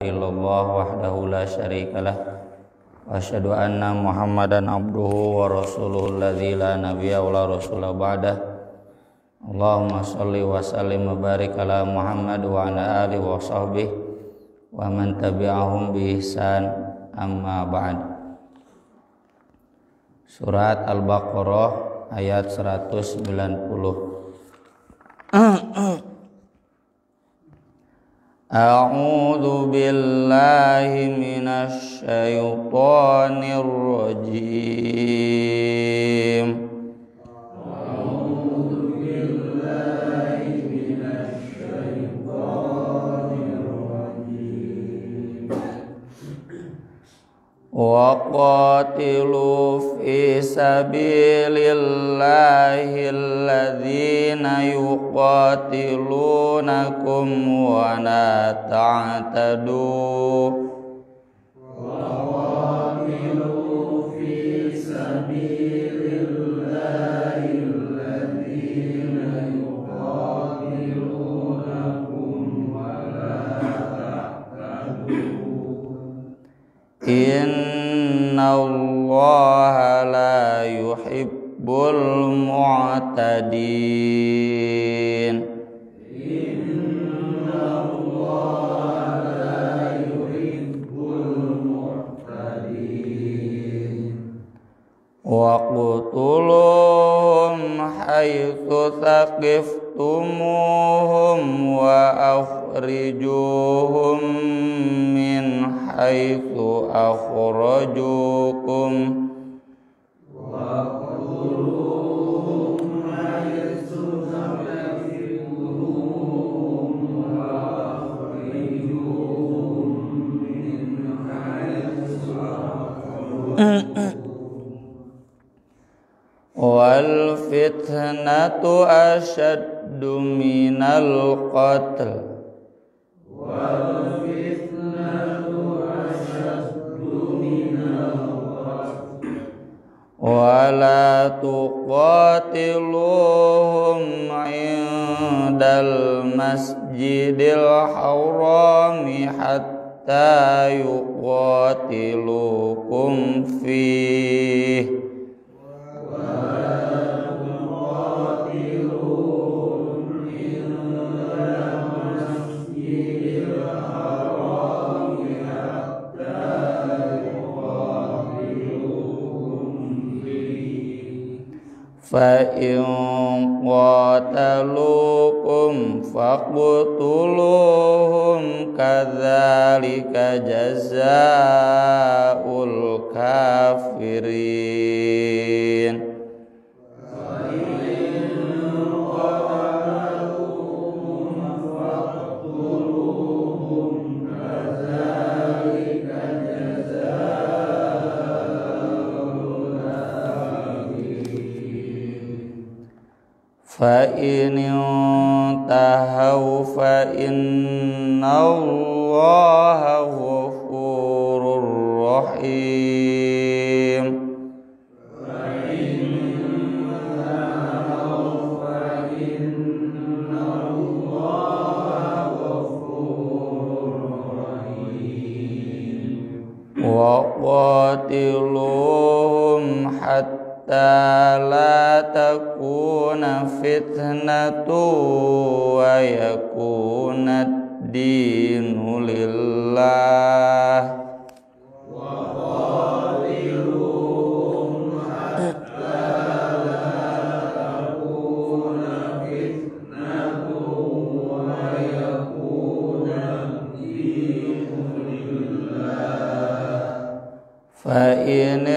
illallah wahdahu la syarikalah wa asyhadu anna Muhammadan abduhu wa rasuluhu alladzi la nabiyya wa la rasula ba'dah. Allahumma shalli wa sallim wa barik ala Muhammad wa ala alihi wa sahbihi wa man tabi'ahum bi ihsan, amma ba'd. Surat Al-Baqarah ayat 190. A'udzu billahi minasy syaithanir rajim. A'udzu billahi minasy syaithanir rajim. Wa qatilu fi sabilillahi alladzina yuqatilunakum wa la ta'tadu. Wa qatilu fi sabilillahi alladzina yuqatilunakum wa la ta'tadu. Innallaha la yuhibbul mu'tadin. Innallaha la yuhibbul mu'tadin. Wa qutuluhum haitsu thaqiftumuhum wa akhrijuhum min haitsu akhrajukum. Wa qutuluhum haitsu thaqiftumuhum wa akhrijuhum min haitsu akhrajukum. Wal fitnatu asyaddu minal qatl. Wal fitnatu asyaddu minal qatl. Wa la tuqatiluhum indal masjidil harami hatta yuqatilukum fihi. Fa in qataluukum faqtuluhum kadzalika jazaa'ul kafirin. Fa in intahaw fa innallaha ghafurur rahim. Fa in intahaw fa innallaha ghafurur rahim. Wa qatiluhum hatta la takuna fitnatu wa yakuna ad-dinu lillah. Wa qatiluhum hatta la takuna fitnatu wa yakuna ad-dinu lillah. Fa in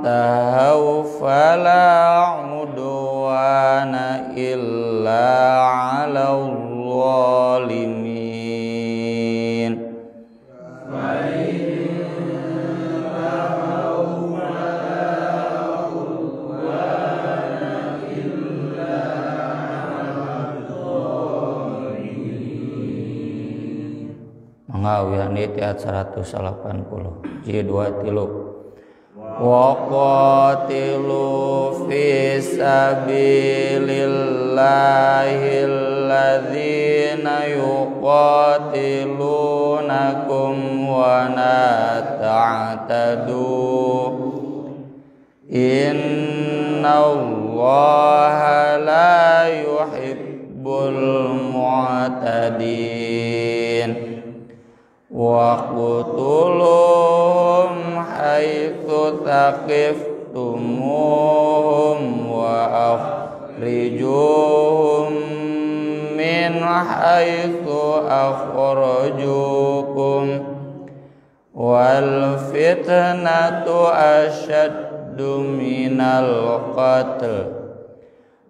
tahaw fala udwana illa 'alal zalimin. Fa in tahaw fala udwana illa 'alal zalimin. Mengawian ayat 180 jilid 2 tilu. Wa qatilu fi sabilillahi alladzina yuqatiluna بينكم ولا تعتدوا إن الله لا يحب المعتدين واقتلوهم حيث ثقفتموهم وأخرجوهم من حيث أخرجوكم والفتنة أشد من القتل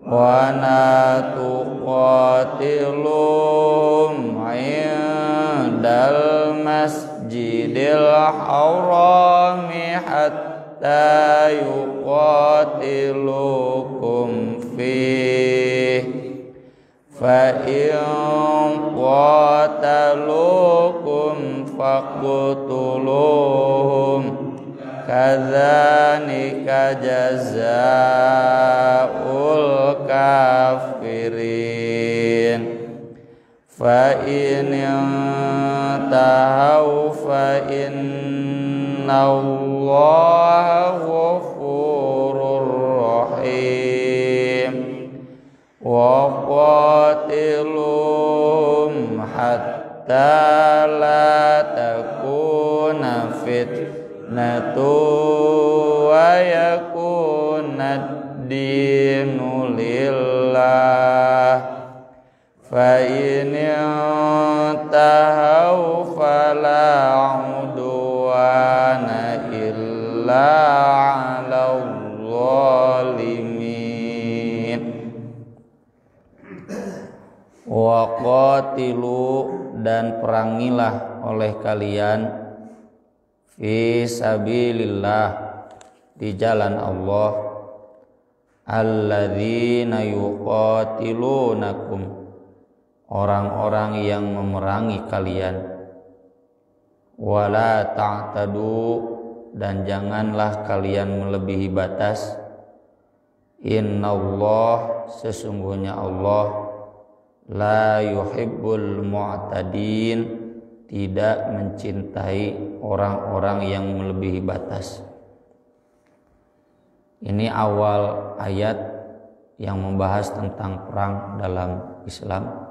ولا تقاتلوهم عند المسجد الحرام حتى يقاتلوكم فيه فإن قاتلوكم فاقتلوهم كذلك جزاء الكافرين فإن انتهوا فإن الله غفور رحيم وقاتلوهم حتى لا تكون فتنة ويكون الدين لله فإن انتهوا فلا عدوان إلا على الظالمين waqatilu dan perangilah oleh kalian fi sabilillah di jalan Allah alladzina yuqatilunakum orang-orang yang memerangi kalian wala ta'tadu dan janganlah kalian melebihi batas innallah sesungguhnya Allah la yuhibbul mu'tadin tidak mencintai orang-orang yang melebihi batas. Ini awal ayat yang membahas tentang perang dalam Islam.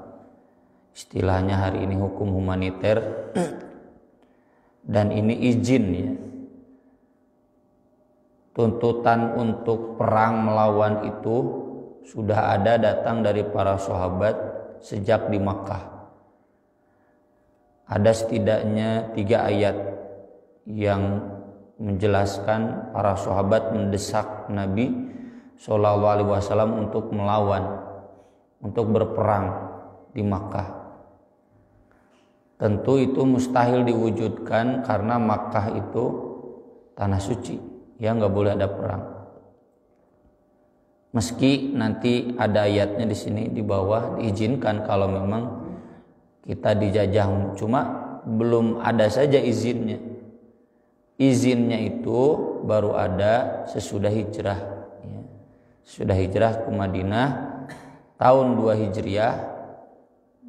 Istilahnya hari ini hukum humaniter dan ini izin ya. Tuntutan untuk perang melawan itu sudah ada datang dari para sahabat sejak di Makkah. Ada setidaknya 3 ayat yang menjelaskan para sahabat mendesak Nabi SAW untuk melawan, untuk berperang di Makkah. Tentu itu mustahil diwujudkan karena Makkah itu tanah suci, ya nggak boleh ada perang. Meski nanti ada ayatnya di sini di bawah diizinkan kalau memang kita dijajah, cuma belum ada saja izinnya. Izinnya itu baru ada sesudah hijrah. Ya. Sesudah hijrah ke Madinah tahun 2 Hijriah,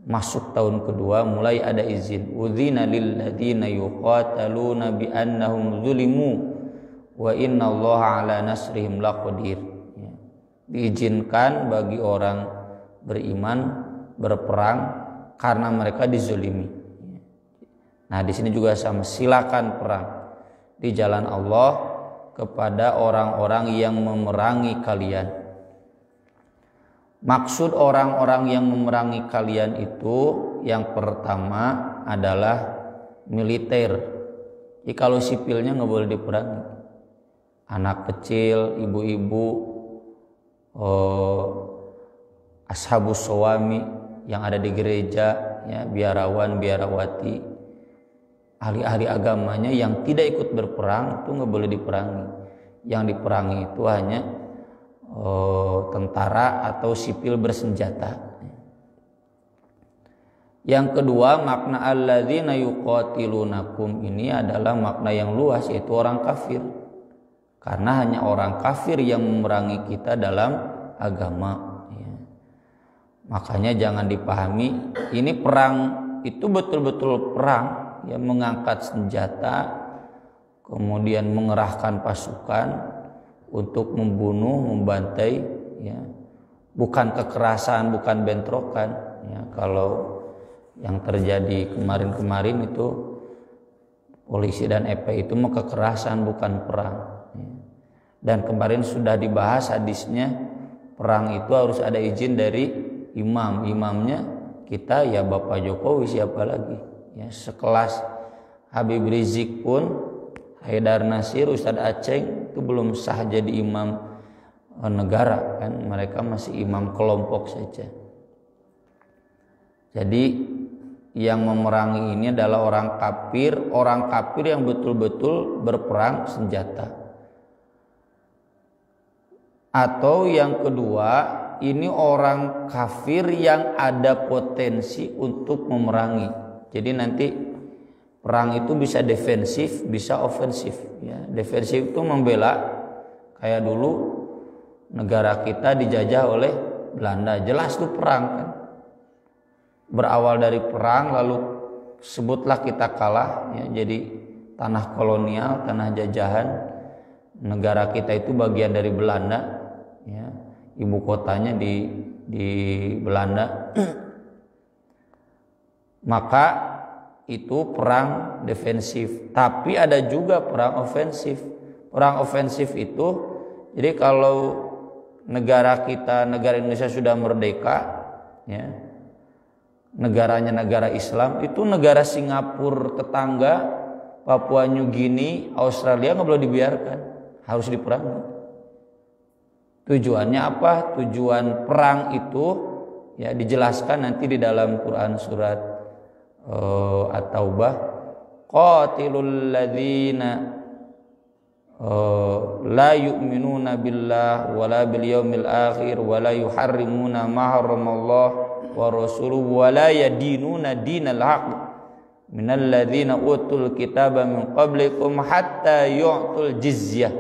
masuk tahun kedua mulai ada izin. Udzina lil ladzina yuqataluna bi annahum zulimu wa innallaha ala nasrihim laqadir. Diizinkan bagi orang beriman berperang karena mereka dizalimi. Nah, di sini juga sama, silakan perang di jalan Allah kepada orang-orang yang memerangi kalian. Maksud orang-orang yang memerangi kalian itu yang pertama adalah militer. Jadi kalau sipilnya nggak boleh diperangi. Anak kecil, ibu-ibu, ashabus sawami yang ada di gereja, ya, biarawan, biarawati, ahli-ahli agamanya yang tidak ikut berperang itu nggak boleh diperangi. Yang diperangi itu hanya tentara atau sipil bersenjata. Yang kedua, makna alladzina yuqatilunakum ini adalah makna yang luas, yaitu orang kafir. Karena hanya orang kafir yang memerangi kita dalam agama. Ya. Makanya jangan dipahami ini perang itu betul-betul perang. ya mengangkat senjata, kemudian mengerahkan pasukan untuk membunuh, membantai, ya. Bukan kekerasan, bukan bentrokan, ya. Kalau yang terjadi kemarin-kemarin itu polisi dan EP itu mau kekerasan, bukan perang, ya. Dan kemarin sudah dibahas hadisnya, perang itu harus ada izin dari imam. Imamnya kita ya Bapak Jokowi, siapa lagi, ya. Sekelas Habib Rizik pun, Haidar Nasir, Ustadz Aceng itu belum sah jadi imam negara, kan mereka masih imam kelompok saja. Jadi yang memerangi ini adalah orang kafir yang betul-betul berperang senjata. Atau yang kedua, ini orang kafir yang ada potensi untuk memerangi. Jadi nanti perang itu bisa defensif, bisa ofensif, ya. Defensif itu membela, kayak dulu negara kita dijajah oleh Belanda, jelas itu perang, kan. Berawal dari perang, lalu sebutlah kita kalah, ya, jadi tanah kolonial, tanah jajahan. Negara kita itu bagian dari Belanda, ya, ibu kotanya di Belanda. Maka itu perang defensif. Tapi ada juga perang ofensif. Perang ofensif itu, jadi kalau negara kita, negara Indonesia sudah merdeka, ya, negaranya negara Islam, itu negara Singapura tetangga, Papua New Guinea, Australia nggak boleh dibiarkan, harus diperangi. Tujuannya apa? Tujuan perang itu, ya, dijelaskan nanti di dalam Quran surat At-Taubah, qatilul ladzina la yu'minuna billah wala bil yaumil akhir wala yuharrimuna ma haramallah wa rasuluhu wala yadinuna dinal haqq minal ladzina utul kitaba min qablikum hatta yu'tul jizyah,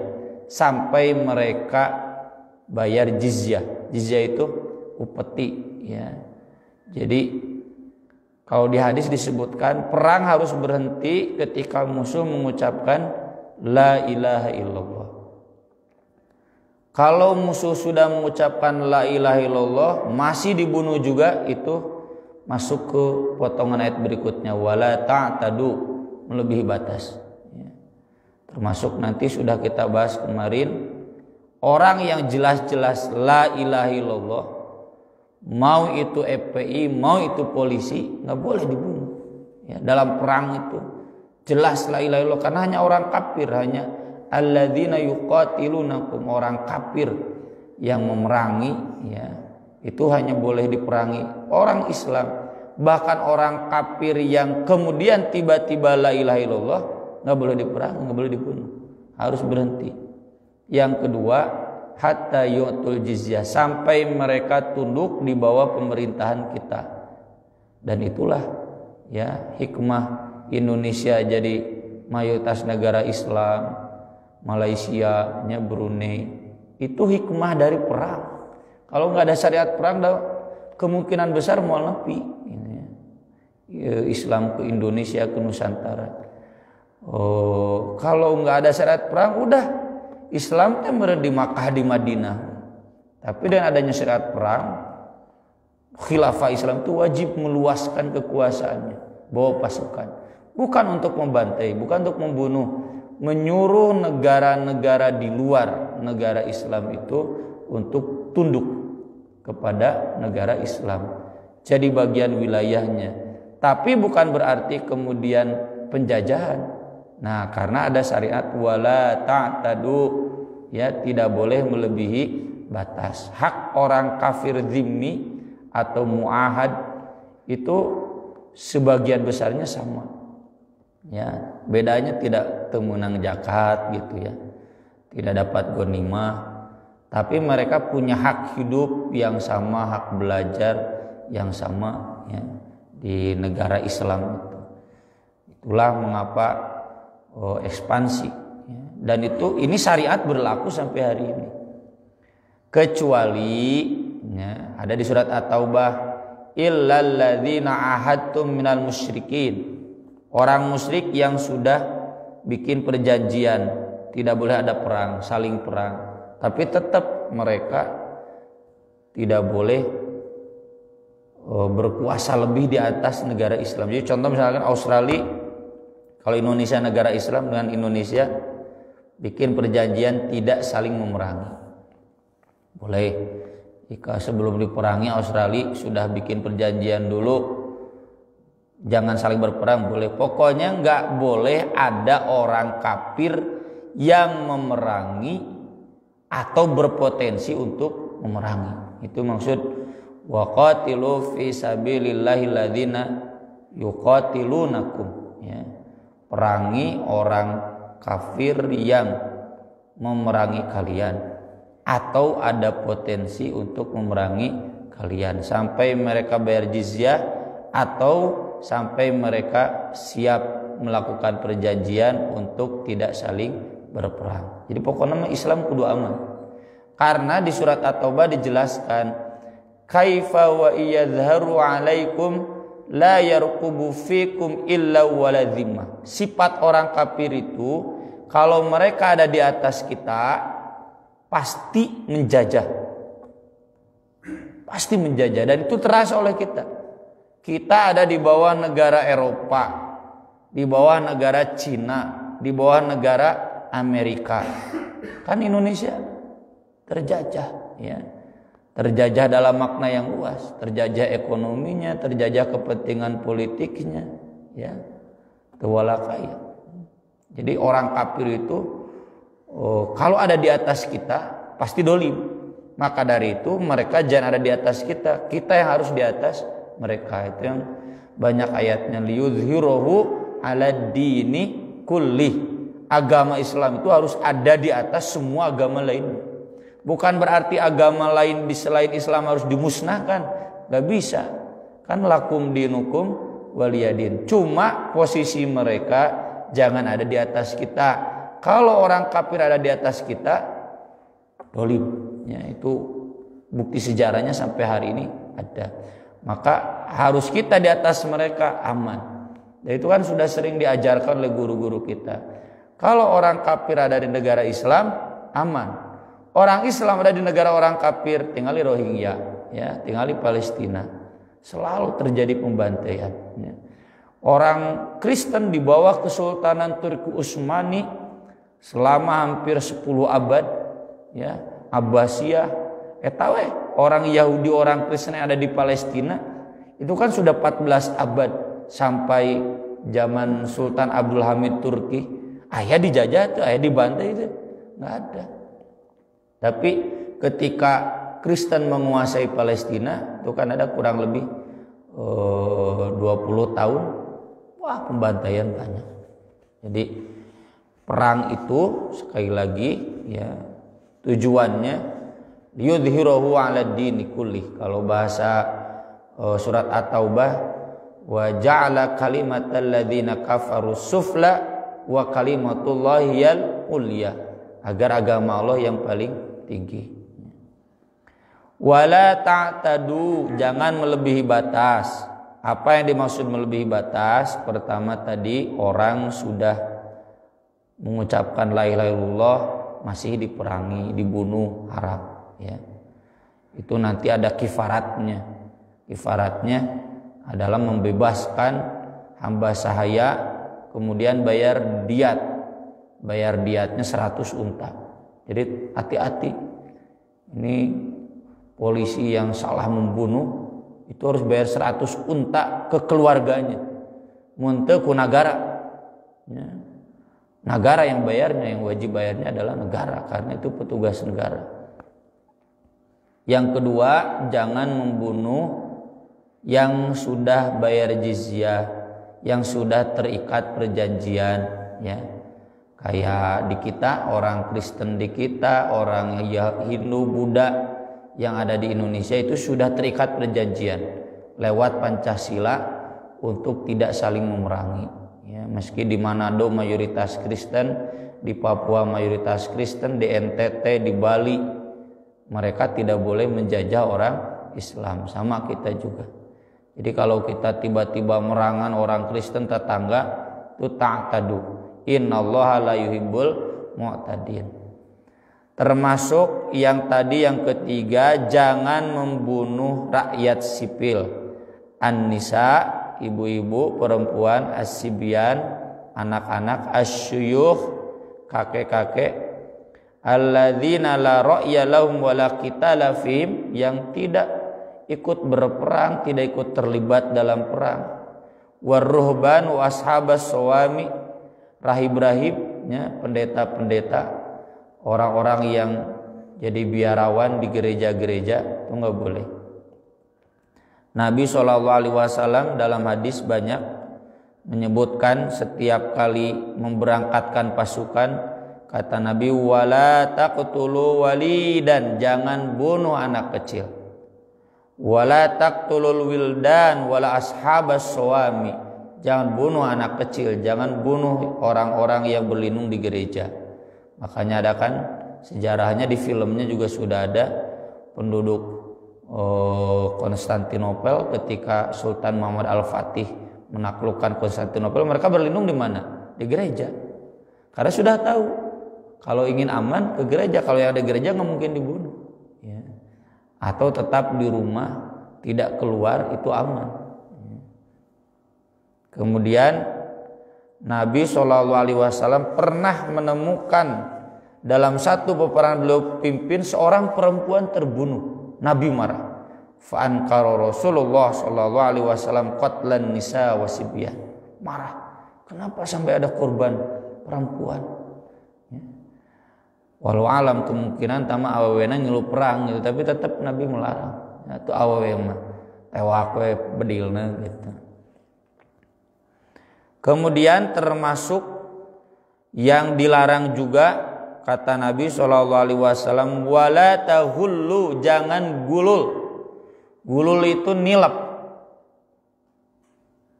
sampai mereka bayar jizyah. Jizyah itu upeti, ya. Jadi kalau di hadis disebutkan perang harus berhenti ketika musuh mengucapkan la ilaha illallah. Kalau musuh sudah mengucapkan la ilaha illallah masih dibunuh juga, itu masuk ke potongan ayat berikutnya, wala ta'tadu, melebihi batas, ya. Termasuk nanti sudah kita bahas kemarin, orang yang jelas-jelas la ilaha illallah, mau itu FPI, mau itu polisi, nggak boleh dibunuh, ya. Dalam perang itu jelas la ilaha illallah, karena hanya orang kafir, hanya alladzina yuqatilunakum, orang kafir yang memerangi, ya, itu hanya boleh diperangi. Orang Islam, bahkan orang kafir yang kemudian tiba-tiba la ilaha illallah, nggak boleh diperangi, nggak boleh dibunuh, harus berhenti. Yang kedua, hatta yu'tul jizyah, sampai mereka tunduk di bawah pemerintahan kita. Dan itulah, ya, hikmah Indonesia jadi mayoritas negara Islam, Malaysia, Brunei, itu hikmah dari perang. Kalau nggak ada syariat perang, kemungkinan besar mau nepi, Islam ke Indonesia, ke Nusantara. Kalau nggak ada syariat perang, udah Islam di Makkah, di Madinah. Tapi dengan adanya syariat perang, khilafah Islam itu wajib meluaskan kekuasaannya, bawa pasukan. Bukan untuk membantai, bukan untuk membunuh, menyuruh negara-negara di luar negara Islam itu untuk tunduk kepada negara Islam, jadi bagian wilayahnya. Tapi bukan berarti kemudian penjajahan. Nah, karena ada syariat wala ta'tadu, ya, tidak boleh melebihi batas. Hak orang kafir zimmi atau muahad itu sebagian besarnya sama. Ya, bedanya tidak temunang zakat gitu, ya, tidak dapat ghanimah, tapi mereka punya hak hidup yang sama, hak belajar yang sama, ya, di negara Islam itu. Itulah mengapa ekspansi, ya. Dan ini syariat berlaku sampai hari ini, kecuali, ya, ada di surat At-Taubah, illal ladzina ahadtum minal musyrikin, kecuali orang-orang Orang musyrik yang sudah bikin perjanjian tidak boleh ada perang, saling perang, tapi tetap mereka tidak boleh berkuasa lebih di atas negara Islam. Jadi contoh misalkan Australia, kalau Indonesia negara Islam dengan Indonesia bikin perjanjian tidak saling memerangi, boleh. Jika sebelum diperangi Australia sudah bikin perjanjian dulu jangan saling berperang, boleh. Pokoknya nggak boleh ada orang kafir yang memerangi atau berpotensi untuk memerangi. Itu maksud waqatilu fi sabilillahi ladzina yuqatilunakum, ya. Perangi orang kafir yang memerangi kalian atau ada potensi untuk memerangi kalian sampai mereka bayar jizyah atau sampai mereka siap melakukan perjanjian untuk tidak saling berperang. Jadi pokoknya Islam kudu aman. Karena di surat At-Taubah dijelaskan kaifa wa iyadharu alaikum la yarqubu fikum illa waladhimah. Sifat orang kafir itu kalau mereka ada di atas kita pasti menjajah. Pasti menjajah dan itu terasa oleh kita. Kita ada di bawah negara Eropa, di bawah negara Cina, di bawah negara Amerika. Kan Indonesia terjajah, ya. Terjajah dalam makna yang luas, terjajah ekonominya, terjajah kepentingan politiknya, ya. Kaya. Jadi orang kafir itu kalau ada di atas kita pasti dolim. Maka dari itu mereka jangan ada di atas kita, kita yang harus di atas mereka. Itu yang banyak ayatnya liyudhhirahu ala dini kulli. Agama Islam itu harus ada di atas semua agama lain. Bukan berarti agama lain di selain Islam harus dimusnahkan, gak bisa. Kan lakum dinukum waliyadin. Cuma posisi mereka jangan ada di atas kita. Kalau orang kafir ada di atas kita, dolim. Ya, itu bukti sejarahnya sampai hari ini ada. Maka harus kita di atas mereka aman. Dan itu kan sudah sering diajarkan oleh guru-guru kita. Kalau orang kafir ada di negara Islam, aman. Orang Islam ada di negara orang kafir, tinggal di Rohingya, ya, tinggal di Palestina. Selalu terjadi pembantaian. Ya. Orang Kristen di bawah Kesultanan Turki Utsmani selama hampir 10 abad, ya, Abbasiyah, orang Yahudi, orang Kristen yang ada di Palestina itu kan sudah 14 abad sampai zaman Sultan Abdul Hamid Turki. Ayah dijajah tuh, ayah dibantai itu, nggak ada. Tapi ketika Kristen menguasai Palestina, itu kan ada kurang lebih 20 tahun, wah pembantaian banyak. Jadi perang itu sekali lagi, ya, tujuannya liyudhhirahu 'ala dini kulli. Kalau bahasa surat At-Taubah, wa ja'ala kalimatal ladzina kafaru sufla wa kalimatullahi yal ulya, agar agama Allah yang paling tinggi. Wala ta'tadu, jangan melebihi batas. Apa yang dimaksud melebihi batas? Pertama tadi orang sudah mengucapkan la ilaha illallah masih diperangi, dibunuh, haram, ya. Itu nanti ada kifaratnya. Kifaratnya adalah membebaskan hamba sahaya, kemudian bayar diat. Bayar diatnya 100 unta. Jadi hati-hati. Ini polisi yang salah membunuh itu harus bayar 100 unta ke keluarganya. Munte ku negara. Ya. Negara yang bayarnya, yang wajib bayarnya adalah negara, karena itu petugas negara. Yang kedua, jangan membunuh yang sudah bayar jizyah, yang sudah terikat perjanjian, ya. Kayak di kita, orang Kristen di kita, orang Hindu, Buddha yang ada di Indonesia itu sudah terikat perjanjian lewat Pancasila untuk tidak saling memerangi. Ya, meski di Manado mayoritas Kristen, di Papua mayoritas Kristen, di NTT, di Bali mereka tidak boleh menjajah orang Islam, sama kita juga. Jadi kalau kita tiba-tiba merangan orang Kristen tetangga, itu ta'tadu. Innallaha la yuhibbul mu'tadin. Termasuk yang tadi yang ketiga, jangan membunuh rakyat sipil. An-nisa, ibu-ibu, perempuan, as-sibyan, anak-anak, asyuyukh, kakek-kakek, alladzina la ra'ya lahum wa la qitala fihim, yang tidak ikut berperang, tidak ikut terlibat dalam perang. Warruhban wa ashabas sawami, rahib-rahibnya, pendeta-pendeta, orang-orang yang jadi biarawan di gereja-gereja, itu enggak boleh. Nabi SAW dalam hadis banyak menyebutkan setiap kali memberangkatkan pasukan, kata Nabi, wala taqtulu walidan, jangan bunuh anak kecil. Wala taqtulul wildan wala ashabas sawami, jangan bunuh anak kecil, jangan bunuh orang-orang yang berlindung di gereja. Makanya ada kan sejarahnya di filmnya juga sudah ada penduduk Konstantinopel ketika Sultan Muhammad Al-Fatih menaklukkan Konstantinopel, mereka berlindung di mana? Di gereja. Karena sudah tahu kalau ingin aman ke gereja, kalau yang ada gereja nggak mungkin dibunuh. Ya. Atau tetap di rumah, tidak keluar, itu aman. Kemudian Nabi SAW pernah menemukan dalam satu peperangan beliau pimpin seorang perempuan terbunuh. Nabi marah. Fa'ankara Rasulullah SAW qatlan nisa wasibyan. Marah. Kenapa sampai ada korban perempuan? Walau alam kemungkinan tama awewena ngilu perang gitu, tapi tetap Nabi melarang. Itu awewe mah tewak we bedilna gitu. Kemudian termasuk yang dilarang juga kata Nabi SAW, wala tahullu, jangan gulul. Gulul itu nilap.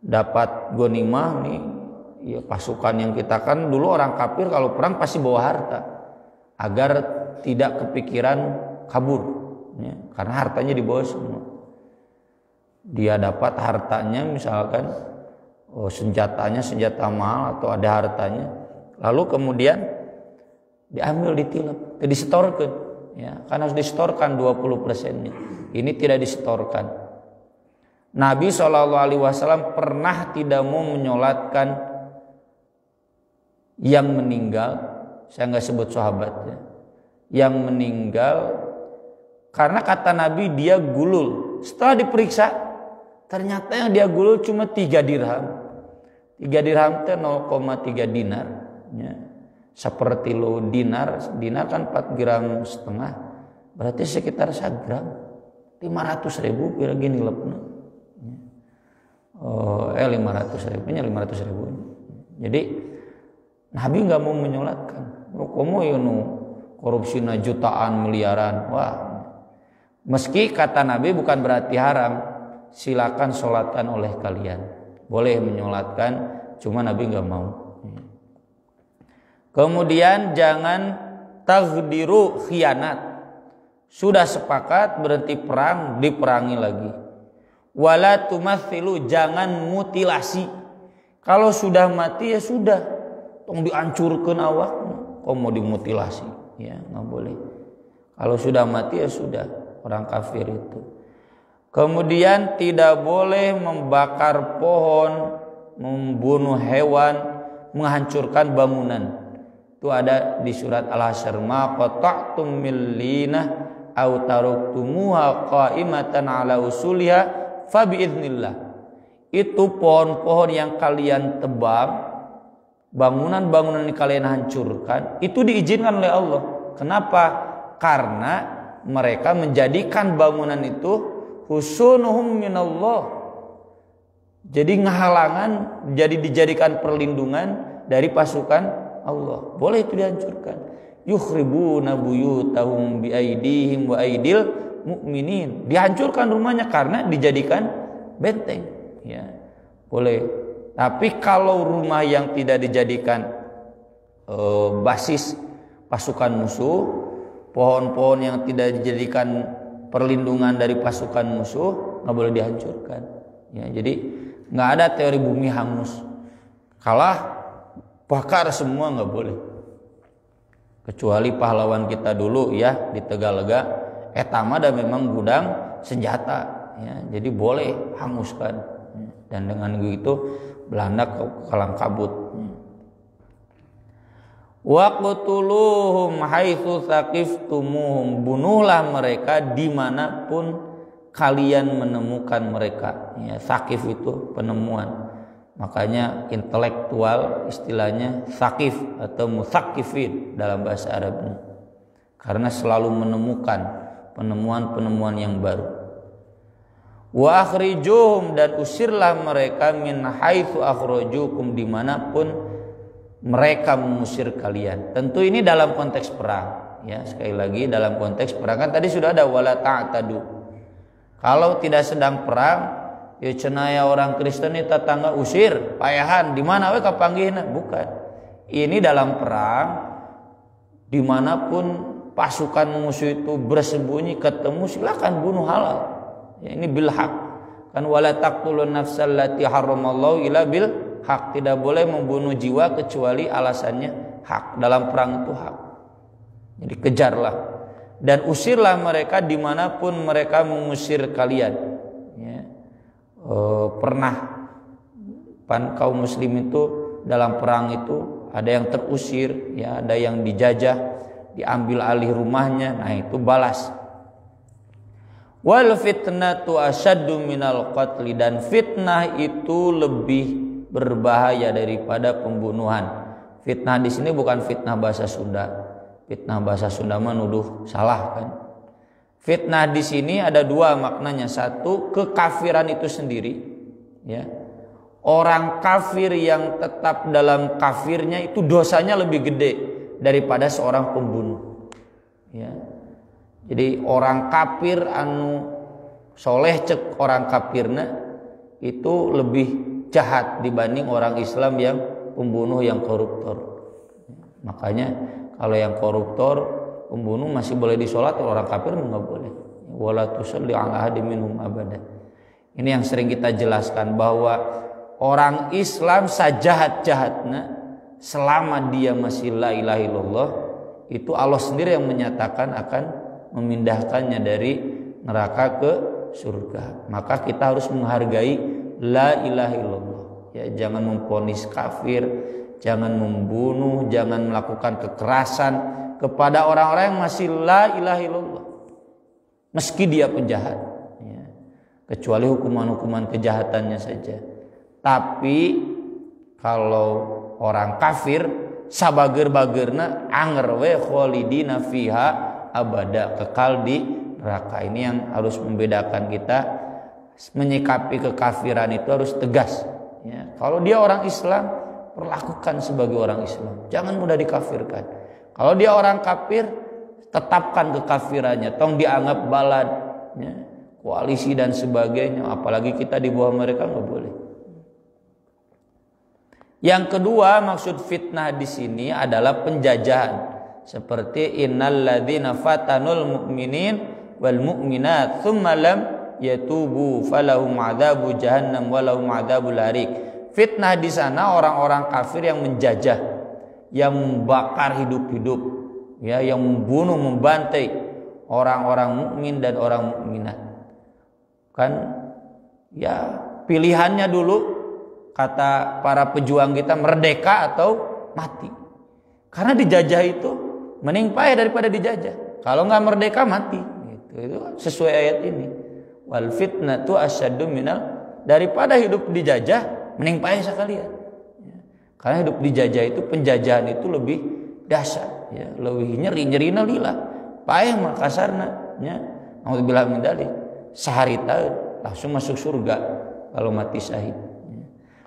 Dapat ghanimah nih, ya pasukan yang kita kan dulu orang kafir kalau perang pasti bawa harta. Agar tidak kepikiran kabur, ya, karena hartanya dibawa semua. Dia dapat hartanya, misalkan senjatanya senjata mahal atau ada hartanya, lalu kemudian diambil, ditilap, disetorkan, ya, kan harus disetorkan 20%-nya. Ini tidak disetorkan. Nabi SAW pernah tidak mau menyolatkan yang meninggal. Saya nggak sebut sahabatnya, yang meninggal karena kata Nabi dia gulul. Setelah diperiksa ternyata yang dia gulul cuma 3 dirham. 3 dirham itu 0,3 dinar, ya. Seperti lo dinar kan 4 gram setengah, berarti sekitar 1 gram 500.000 kira gini lepna. 500.000 nya 500.000. Jadi Nabi nggak mau menyolatkan. Komo yunu korupsinya jutaan miliaran. Wah, meski kata Nabi bukan berarti haram, silakan sholatkan oleh kalian, boleh menyolatkan, cuma Nabi nggak mau. Kemudian jangan taghdiru khianat, sudah sepakat berhenti perang diperangi lagi. Wala tumathilu, jangan mutilasi, kalau sudah mati ya sudah, tong dihancurkan awaknya. Kok mau dimutilasi, ya nggak boleh. Kalau sudah mati ya sudah, orang kafir itu. Kemudian tidak boleh membakar pohon, membunuh hewan, menghancurkan bangunan. Itu ada di surat Al-Hasyr, ma qata'tum min linah aw taraktumuha qa'imatan ala usuliha fa biidznillah. Itu pohon-pohon yang kalian tebang, bangunan-bangunan yang kalian hancurkan, itu diizinkan oleh Allah. Kenapa? Karena mereka menjadikan bangunan itu husunuhum minallah, jadi ngehalangan, jadi dijadikan perlindungan dari pasukan Allah. Boleh itu dihancurkan. Yukhribuna buyutahum biaidihim wa aidil mu'minin, dihancurkan rumahnya karena dijadikan benteng, ya boleh. Tapi kalau rumah yang tidak dijadikan basis pasukan musuh, pohon-pohon yang tidak dijadikan perlindungan dari pasukan musuh, nggak boleh dihancurkan. Ya, jadi nggak ada teori bumi hangus. Kalah bakar semua nggak boleh. Kecuali pahlawan kita dulu ya di Tegalega, etama dan memang gudang senjata. Ya, jadi boleh hanguskan. Dan dengan begitu Belanda kalang kabut. Waqtuluhum haitsu saqiftumuhum, bunuhlah mereka dimanapun kalian menemukan mereka. Ya, sakif itu penemuan. Makanya intelektual istilahnya sakif atau musakifin dalam bahasa Arabnya. Karena selalu menemukan penemuan-penemuan yang baru. Wa akhrijuhum, dan usirlah mereka min haitsu akhrajukum, dimanapun mereka mengusir kalian. Tentu ini dalam konteks perang. Ya, sekali lagi dalam konteks perang, kan tadi sudah ada wala ta'tadu. Kalau tidak sedang perang, ya cenaya orang Kristen itu tetangga usir, payahan, di mana we kapanggihna? Bukan. Ini dalam perang, dimanapun pasukan musuh itu bersembunyi, ketemu silakan bunuh halal. Ya, ini bil haq. Kan wala taqtulun nafsal lati haramallahu illa bil haq. Tidak boleh membunuh jiwa kecuali alasannya hak. Dalam perang itu hak. Jadi kejarlah dan usirlah mereka dimanapun mereka mengusir kalian. Ya. Pernah kaum muslim itu dalam perang itu ada yang terusir, ya, ada yang dijajah, diambil alih rumahnya. Nah, itu balas. Wal fitnatu asyaddu minal qatli, dan fitnah itu lebih berbahaya daripada pembunuhan. Fitnah di sini bukan fitnah bahasa Sunda. Fitnah bahasa Sunda menuduh salah kan. Fitnah di sini ada dua maknanya. Satu, kekafiran itu sendiri, ya. Orang kafir yang tetap dalam kafirnya itu dosanya lebih gede daripada seorang pembunuh. Ya. Jadi orang kafir anu soleh cek orang kafirna itu lebih jahat dibanding orang Islam yang pembunuh, yang koruptor. Makanya kalau yang koruptor, pembunuh masih boleh disolat, orang kafir nggak boleh. Wala tusalli ala ahadin minhum abada. Ini yang sering kita jelaskan bahwa orang Islam sajahat-jahatnya selama dia masih la ilaha illallah, itu Allah sendiri yang menyatakan akan memindahkannya dari neraka ke surga. Maka kita harus menghargai la ilaha illallah. Ya, jangan memvonis kafir, jangan membunuh, jangan melakukan kekerasan kepada orang-orang yang masih la ilaha illallah, meski dia penjahat, ya. Kecuali hukuman-hukuman kejahatannya saja. Tapi kalau orang kafir sabager-bagerna anger we kholidina fiha abada, kekal di neraka. Ini yang harus membedakan kita. Menyikapi kekafiran itu harus tegas, ya. Kalau dia orang Islam, perlakukan sebagai orang Islam, jangan mudah dikafirkan. Kalau dia orang kafir, tetapkan kekafirannya, tong dianggap balad, ya, koalisi dan sebagainya. Apalagi kita di bawah mereka, nggak boleh. Yang kedua, maksud fitnah di sini adalah penjajahan. Seperti innal ladzina fatanul mu'minin wal mu'minat tsumma lam yatubu falahum adzabu jahannam walahum adzabul harik. Fitnah di sana orang-orang kafir yang menjajah, yang membakar hidup-hidup, ya, yang membunuh, membantai orang-orang mukmin dan orang mukminat. Kan ya pilihannya dulu kata para pejuang kita, merdeka atau mati. Karena dijajah itu mending payah daripada dijajah. Kalau nggak merdeka mati. Itu sesuai ayat ini. Wal fitnatu asyaddu minal, daripada hidup dijajah mending payah sekalian. Karena hidup dijajah itu, penjajahan itu lebih dahsyat, ya, lebih nyeri-nyerina lila. Payah mah kasarna, ya. Nauzubillah min dzalik. Sehari tahun langsung masuk surga kalau mati syahid.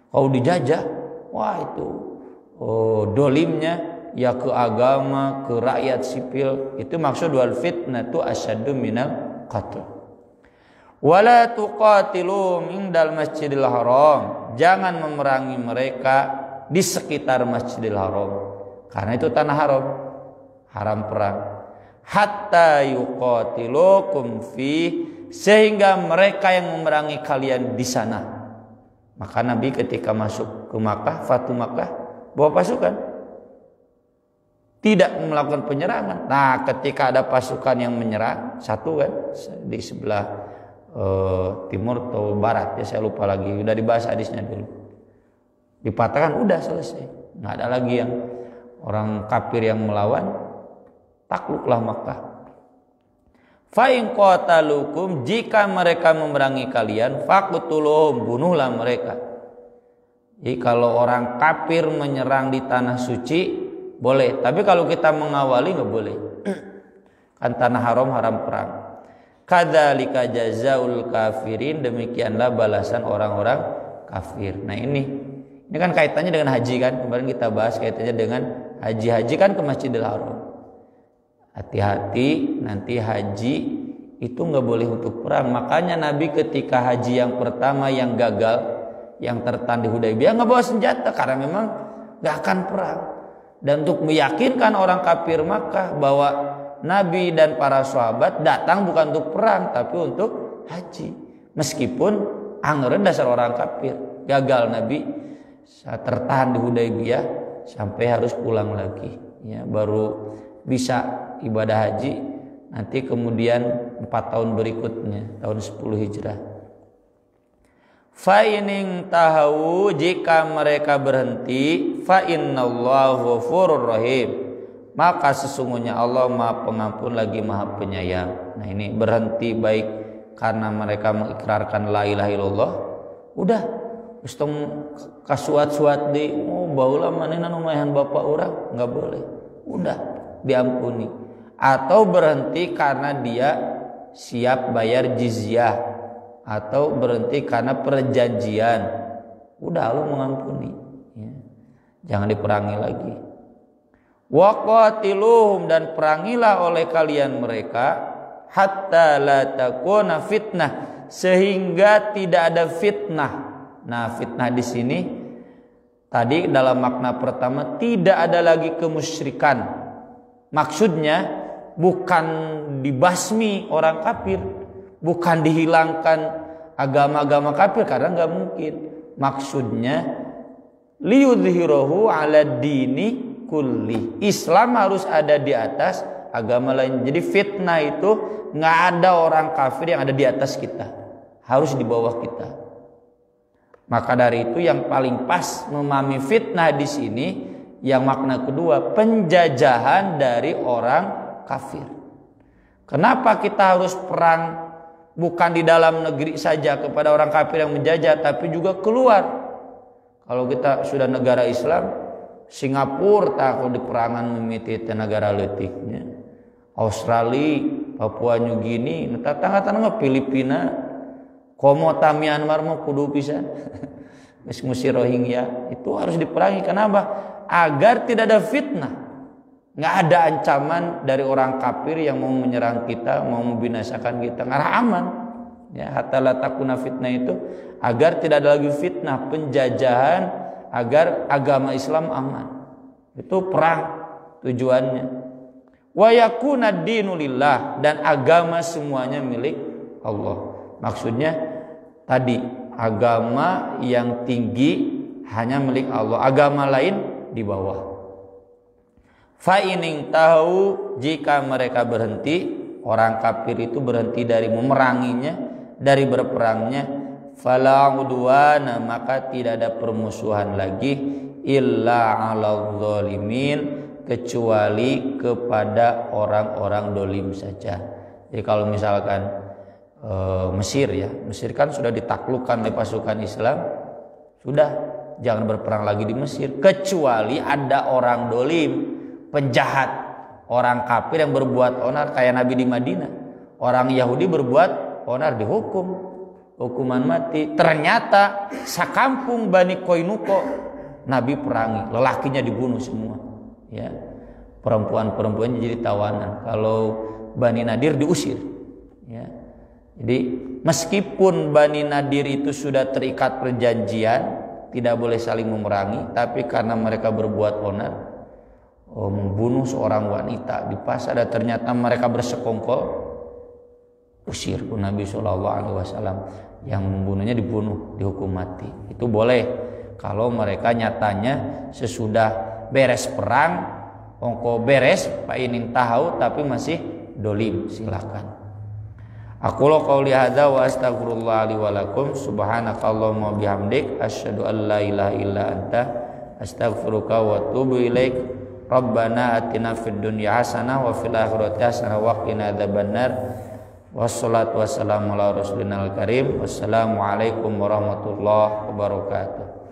Kalau dijajah, wah itu dolimnya ya ke agama, ke rakyat sipil. Itu maksud wal fitnatu asyaddu minal qatl. Wala tuqatilum indal masjidil haram, jangan memerangi mereka di sekitar Masjidil Haram, karena itu tanah haram, haram perang. Hatta yuqatilukum fi, sehingga mereka yang memerangi kalian di sana. Maka Nabi ketika masuk ke Makkah, Fatu Makkah, bawa pasukan, tidak melakukan penyerangan. Nah, ketika ada pasukan yang menyerang, satu kan di sebelah timur atau barat, ya saya lupa lagi, udah dibahas hadisnya dulu. Dipatahkan, udah selesai. Nggak ada lagi yang orang kafir yang melawan, takluklah Makkah. Fa in qatalukum, jika mereka memerangi kalian, faqtuluhum, bunuhlah mereka. Jadi kalau orang kafir menyerang di tanah suci boleh, tapi kalau kita mengawali nggak boleh. Kan tanah haram, haram perang. Kadzalika jazaul kafirin, demikianlah balasan orang-orang kafir. Nah ini kan kaitannya dengan haji kan, kemarin kita bahas kaitannya dengan haji kan ke Masjidil Haram. Hati-hati, nanti haji itu nggak boleh untuk perang. Makanya Nabi ketika haji yang pertama yang gagal, yang tertanda di Hudaybiyah, nggak bawa senjata karena memang nggak akan perang. Dan untuk meyakinkan orang kafir Makkah bahwa Nabi dan para sahabat datang bukan untuk perang tapi untuk haji. Meskipun anggaran dasar orang kafir, gagal Nabi saat tertahan di Hudaybiyah sampai harus pulang lagi. Ya, baru bisa ibadah haji nanti kemudian 4 tahun berikutnya, tahun 10 Hijrah. Fa in tahu, jika mereka berhenti, fa innallahu ghafurur rahim, maka sesungguhnya Allah Maha Pengampun lagi Maha Penyayang. Nah ini berhenti baik karena mereka mengikrarkan la ilaha illallah, udah ustung kasuat-suat di baula manehna numayahan bapak orang, nggak boleh, udah diampuni. Atau berhenti karena dia siap bayar jizyah, atau berhenti karena perjanjian, udah Allah mengampuni, ya. Jangan diperangi lagi. Waqatiluhum, dan perangilah oleh kalian mereka, hatta la takuna fitnah, sehingga tidak ada fitnah. Nah fitnah di sini tadi dalam makna pertama tidak ada lagi kemusyrikan. Maksudnya bukan dibasmi orang kafir, bukan dihilangkan agama-agama kafir, karena nggak mungkin. Maksudnya liyudhhirahu ala dini kulli, Islam harus ada di atas agama lain. Jadi fitnah itu nggak ada orang kafir yang ada di atas kita, harus di bawah kita. Maka dari itu yang paling pas memahami fitnah di sini yang makna kedua, penjajahan dari orang kafir. Kenapa kita harus perang bukan di dalam negeri saja kepada orang kafir yang menjajah, tapi juga keluar. Kalau kita sudah negara Islam, Singapura takut di perangan mimiti negara letiknya, Australia, Papua New Guinea, tetangga-tetangga Filipina, Komota Myanmar mau kudu pisan. Mesir Rohingya itu harus diperangi. Kenapa? Agar tidak ada fitnah. Nggak ada ancaman dari orang kafir yang mau menyerang kita, mau membinasakan kita, ngarah aman. Ya, hatta la takuna fitnah itu agar tidak ada lagi fitnah, penjajahan, agar agama Islam aman. Itu perang tujuannya. Wa yakuna dinu lillah, dan agama semuanya milik Allah. Maksudnya tadi agama yang tinggi hanya milik Allah, agama lain di bawah. Fa in tahu, jika mereka berhenti, orang kafir itu berhenti dari memeranginya, dari berperangnya, fala udwana, maka tidak ada permusuhan lagi, illa 'alal zalimin, kecuali kepada orang-orang dolim saja. Jadi kalau misalkan Mesir, ya, Mesir kan sudah ditaklukkan oleh pasukan Islam, sudah jangan berperang lagi di Mesir, kecuali ada orang dolim, penjahat, orang kafir yang berbuat onar kayak Nabi di Madinah. Orang Yahudi berbuat onar, dihukum hukuman mati. Ternyata sakampung Bani Koinuko Nabi perangi, lelakinya dibunuh semua, ya, perempuan-perempuannya jadi tawanan. Kalau Bani Nadir diusir, ya. Jadi meskipun Bani Nadir itu sudah terikat perjanjian tidak boleh saling memerangi, tapi karena mereka berbuat onar, membunuh seorang wanita di pasar, dan ternyata mereka bersekongkol, usir ku Nabi sallallahu alaihi wasallam. Yang membunuhnya dihukum mati. Itu boleh kalau mereka nyatanya sesudah beres perang, ongko beres Pak Ining tahu tapi masih dolim, silakan. Aku lo qauli hadza wa astaghfirullah li wa lakum subhanakallahumma bihamdik asyhadu an la ilaha illa anta astaghfiruka wa atubu ilaik. Rabbana atina fid dunya hasanah wa fil akhirati hasanah wa qina adzabannar. Wassalatu wassalamu ala rasulina al-karim. Wassalamualaikum warahmatullahi wabarakatuh.